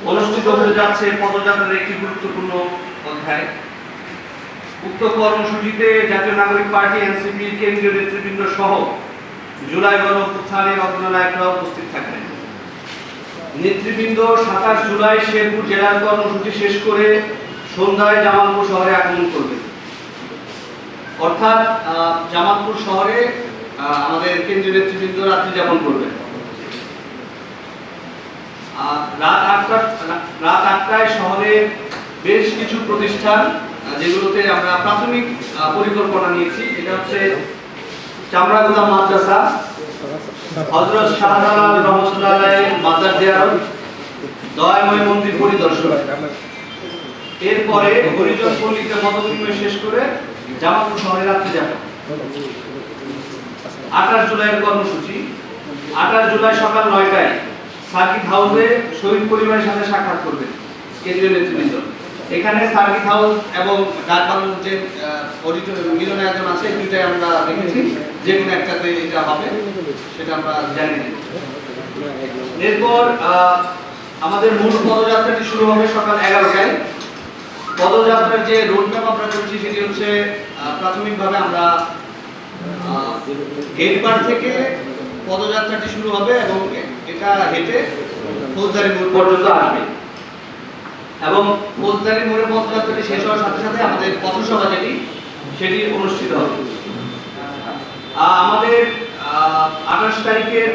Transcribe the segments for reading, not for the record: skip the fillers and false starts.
অনুষ্ঠিত হতে যাচ্ছে পদযাত্রার একটি গুরুত্বপূর্ণ অধ্যায়। উক্ত কর্মসূচিতে জাতীয় নাগরিক পার্টি এনসিপির কেন্দ্রীয় নেতৃবৃন্দ সহ জুলাই গণঅভ্যুত্থানের অগ্রনায়করা উপস্থিত থাকবেন। নেতৃবৃন্দ 27 জুলাই শেরপুর জেলার কর্মসূচি শেষ করে সন্ধ্যায় জামালপুর শহরে আগমন করবেন। অর্থাৎ জামালপুর শহরে আমাদের কেন্দ্রীয় নেতৃবৃন্দ রাত্রি যাপন করবেন। রাত 8টায় শহরে বেশ কিছু প্রতিষ্ঠান যেগুলোতে আমরা প্রাথমিক পরিকল্পনা নিয়েছি, এটা হচ্ছে চামড়াগুলা মাদ্রাসা, হযরত শাহজালাল রহমাতুল্লাহ আলাইহির মাজার জিয়ারত, দয়াময় মন্দির পরিদর্শন, এরপরে হরিজন পল্লীতে মতবিনিময় শেষ করে জামালপুর শহরে রাত্রি যাপন। 28 জুলাইয়ের কর্মসূচি 28 জুলাই সকাল 9টায় সার্কিট হাউসে শহীদ পরিবারের সাথে সাক্ষাৎ করবেন কেন্দ্রীয় নেতৃবৃন্দ। এখানে সার্কিট হাউস এবং ডাকবাংলোর যে অডিটোরিয়াম মিলনায়তন আছে, এই দুইটাই আমরা দেখেছি, যে কোনো একটাতে এটা হবে সেটা আমরা জানি না। এরপর আমাদের মূল পদযাত্রাটি শুরু হবে সকাল 11টায়। পদযাত্রার যে রোডম্যাপ আমরা করছি সেটি হচ্ছে প্রাথমিকভাবে আমরা গেটবার থেকে পদযাত্রাটি শুরু হবে এবং এটা হেঁটে ফৌজদারি মোড় পর্যন্ত আসবে এবং ফৌজদারি মোড়ে পদযাত্রাটি শেষ হওয়ার সাথে সাথে আমাদের পথসভা সেটি অনুষ্ঠিত হবে। আমাদের 28 তারিখের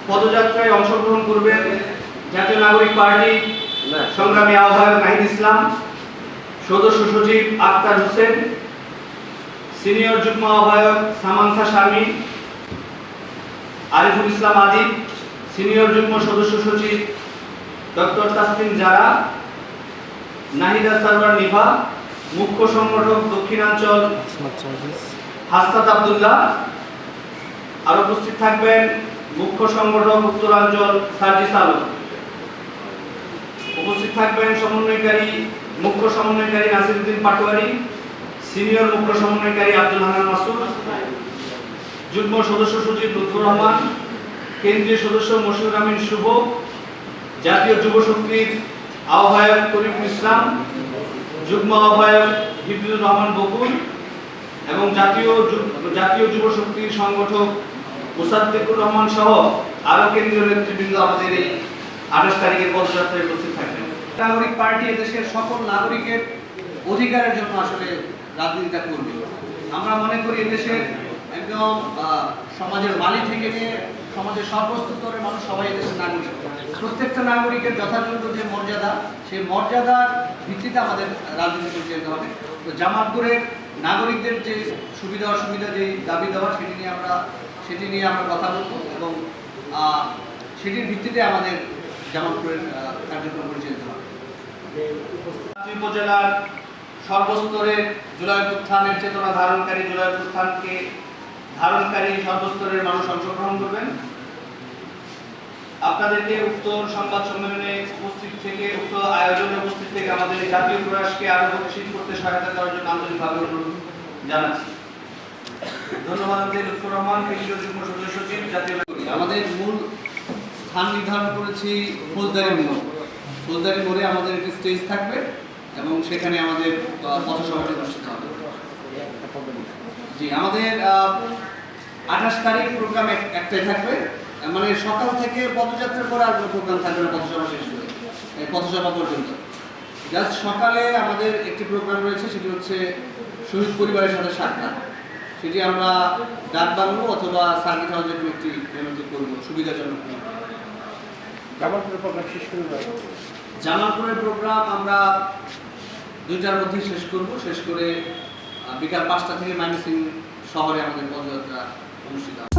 পদযাত্রায় অংশগ্রহণ করবেন জাতীয় নাগরিক পার্টি সংগ্রামী আহ্বায়ক নাহিদ ইসলাম, সদস্য সচিব আক্তার হোসেন, সিনিয়র যুগ্ম আহ্বায়ক সামান্থা শারমিন, আরিফুল ইসলাম আদিব, সিনিয়র যুগ্ম সদস্য সচিব ডক্টর তাসলিম জারা, নাহিদা সারওয়ার নিভা, মুখ্য সংগঠক দক্ষিণাঞ্চল হাসনাত আব্দুল্লাহ। আর উপস্থিত থাকবেন মুখ্য সংগঠক উত্তরাঞ্চল সার্জিস আলম। উপস্থিত থাকবেন মুখ্য সমন্বয়কারী নাসিরউদ্দিন পাটোয়ারি, সিনিয়র মুখ্য সমন্বয়কারী আব্দুল হান্নান মাসুদ, যুগ্ম সদস্য সচিব লুৎফুর রহমান, কেন্দ্রীয় সদস্য মশিউর আমিন শুভ, জাতীয় যুব শক্তির আহ্বায়ক তরিকুল ইসলাম, যুগ্ম আহ্বায়ক হিফজুর রহমান বকুল এবং জাতীয় যুব শক্তির সংগঠক মুসাদ্দিকুর রহমান সহ আরো কেন্দ্রীয় নেতৃবৃন্দ আমাদের এই 28 তারিখের পদযাত্রায় উপস্থিত থাকবেন। নাগরিক পার্টি দেশের সকল নাগরিকের অধিকারের জন্য আসলে রাজনীতিটা করবে। আমরা মনে করি এদেশের একদম সমাজের বালি থেকে নিয়ে সমাজের সর্বস্তরের মানুষ সবাই এদেশের নাগরিক। প্রত্যেকটা নাগরিকের যথাযোগ্য যে মর্যাদা, সেই মর্যাদার ভিত্তিতে আমাদের রাজনীতি করতে যেতে হবে। তো জামালপুরের নাগরিকদের যে সুবিধা অসুবিধা, যে দাবি দেওয়া, সেটি নিয়ে আমরা কথা বলবো এবং সেটির ভিত্তিতে আমাদের জামালপুরের কার্যক্রম পরিচালিত হবে। উপজেলার সর্বস্তরের জুলাই উত্থানের চেতনা ধারণকারী, জুলাই উত্থানকে ধারণকারী সর্বস্তরের মানুষ অংশগ্রহণ করবেন। আপনাদেরকে উক্ত সংবাদ সম্মেলনে উক্ত আয়োজনে উপস্থিত থেকে আমাদের জাতীয় প্রয়াসকে আরো গতিশীল করতে সহায়তা করার জন্য আন্তরিকভাবে অনুরোধ জানাচ্ছি। ধন্যবাদ। লুৎফুর রহমান, কেন্দ্রীয় যুগ্ম সদস্য সচিব, জাতীয়। আমাদের মূল স্থান নির্ধারণ করেছি ফৌজদারি মোড়। ফৌজদারি মোড়ে আমাদের একটি স্টেজ থাকবে এবং সেখানে আমাদের পথসভাটি অনুষ্ঠিত হবে। জি, আমাদের 28 তারিখ প্রোগ্রাম একটাই থাকবে, মানে সকাল থেকে পদযাত্রার পরে আর কোনো প্রোগ্রাম থাকবে না পথসভা শেষ করে, পথসভা পর্যন্ত। জাস্ট সকালে আমাদের একটি প্রোগ্রাম রয়েছে, সেটি হচ্ছে শহীদ পরিবারের সাথে সাক্ষাৎ। সেটি আমরা ডাকবাংলো অথবা সার্কিট হাউসের একটি মেনতে করবো সুবিধাজনক। জামালপুরের প্রোগ্রাম আমরা 2টার মধ্যে শেষ করব। শেষ করে বিকাল 5টা থেকে ময়মনসিংহ শহরে আমাদের পদযাত্রা অনুষ্ঠিত হবে।